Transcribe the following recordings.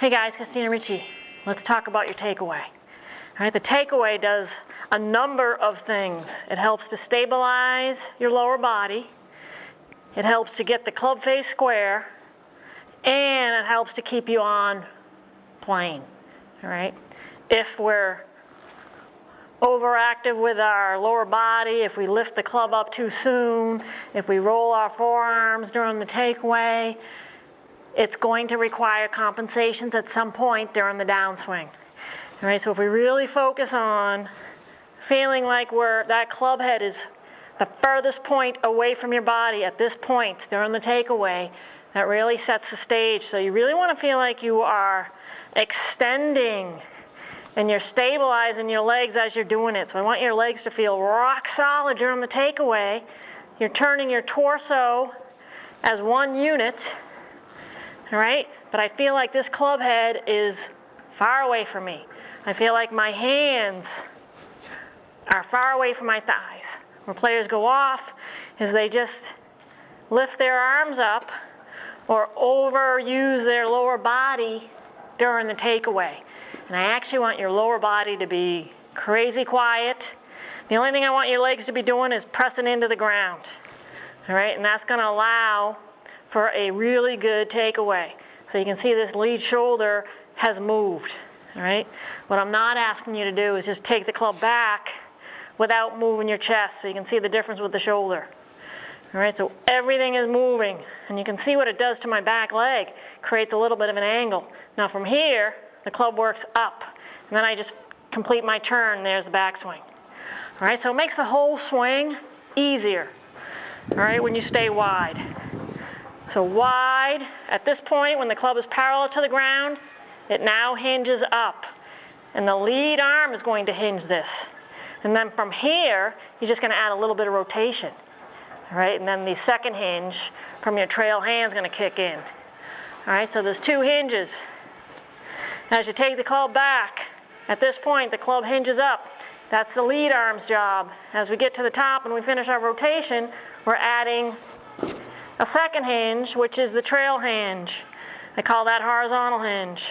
Hey guys, Christina Ricci. Let's talk about your takeaway. All right, the takeaway does a number of things. It helps to stabilize your lower body. It helps to get the club face square, and it helps to keep you on plane. All right. If we're overactive with our lower body, if we lift the club up too soon, if we roll our forearms during the takeaway, it's going to require compensations at some point during the downswing. All right, so if we really focus on feeling like that club head is the furthest point away from your body at this point during the takeaway, that really sets the stage. So you really want to feel like you are extending and you're stabilizing your legs as you're doing it. So I want your legs to feel rock solid during the takeaway. You're turning your torso as one unit. All right, but I feel like this club head is far away from me. I feel like my hands are far away from my thighs. Where players go off is they just lift their arms up or overuse their lower body during the takeaway. And I actually want your lower body to be crazy quiet. The only thing I want your legs to be doing is pressing into the ground. All right, and that's going to allow for a really good takeaway. So you can see this lead shoulder has moved. All right, what I'm not asking you to do is just take the club back without moving your chest, so you can see the difference with the shoulder. All right, so everything is moving, and you can see what it does to my back leg. Creates a little bit of an angle. Now from here, the club works up, and then I just complete my turn. There's the backswing. All right, so it makes the whole swing easier. All right, when you stay wide. So wide, at this point, when the club is parallel to the ground, it now hinges up. And the lead arm is going to hinge this. And then from here, you're just going to add a little bit of rotation. All right, and then the second hinge from your trail hand is going to kick in. All right, so there's two hinges. As you take the club back, at this point, the club hinges up. That's the lead arm's job. As we get to the top and we finish our rotation, we're adding a second hinge, which is the trail hinge. I call that horizontal hinge.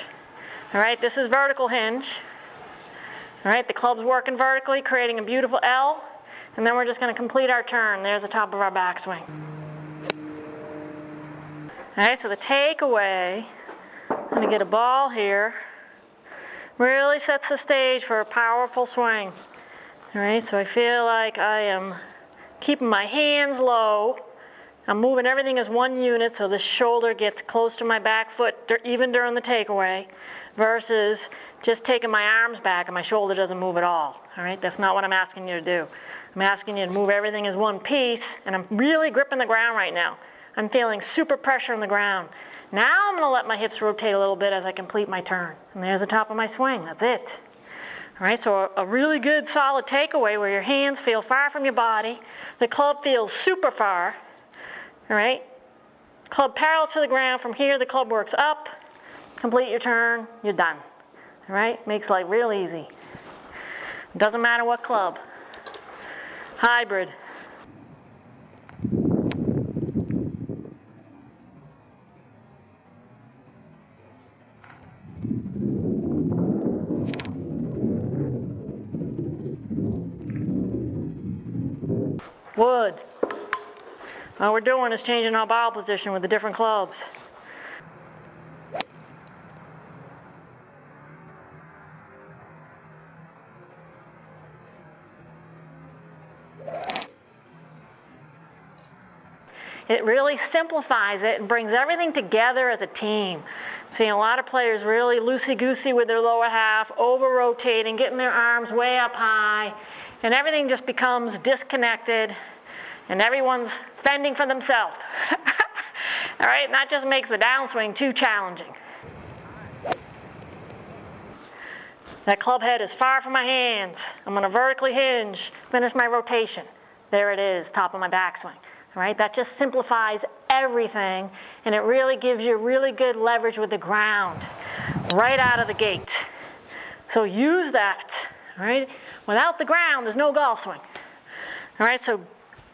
All right, this is vertical hinge. All right, the club's working vertically, creating a beautiful L, and then we're just going to complete our turn. There's the top of our backswing. All right, so the takeaway, I'm going to get a ball here, really sets the stage for a powerful swing. All right, so I feel like I am keeping my hands low. I'm moving everything as one unit, so the shoulder gets close to my back foot even during the takeaway, versus just taking my arms back and my shoulder doesn't move at all. All right, that's not what I'm asking you to do. I'm asking you to move everything as one piece, and I'm really gripping the ground right now. I'm feeling super pressure on the ground. Now I'm going to let my hips rotate a little bit as I complete my turn. And there's the top of my swing. That's it. All right, so a really good solid takeaway where your hands feel far from your body. The club feels super far. All right, club parallel to the ground. From here, the club works up. Complete your turn. You're done. All right, makes life real easy. Doesn't matter what club. Hybrid. Wood. All we're doing is changing our ball position with the different clubs. It really simplifies it and brings everything together as a team. I'm seeing a lot of players really loosey-goosey with their lower half, over-rotating, getting their arms way up high, and everything just becomes disconnected, and everyone's fending for themselves. All right, and that just makes the downswing too challenging. That club head is far from my hands. I'm going to vertically hinge, finish my rotation. There it is, top of my backswing. All right, that just simplifies everything, and it really gives you really good leverage with the ground right out of the gate. So use that. All right, without the ground, there's no golf swing. All right, so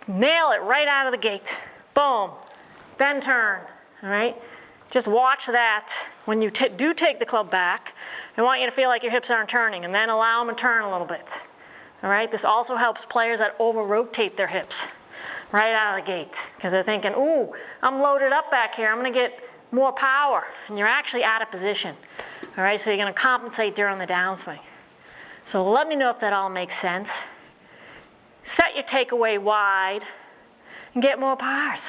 nail it right out of the gate. Boom. Then turn. All right, just watch that when you do take the club back, I want you to feel like your hips aren't turning, and then allow them to turn a little bit. All right, this also helps players that over-rotate their hips right out of the gate, because they're thinking, ooh, I'm loaded up back here, I'm going to get more power, and you're actually out of position. All right, so you're going to compensate during the downswing. So let me know if that all makes sense. Set your takeaway wide and get more pars.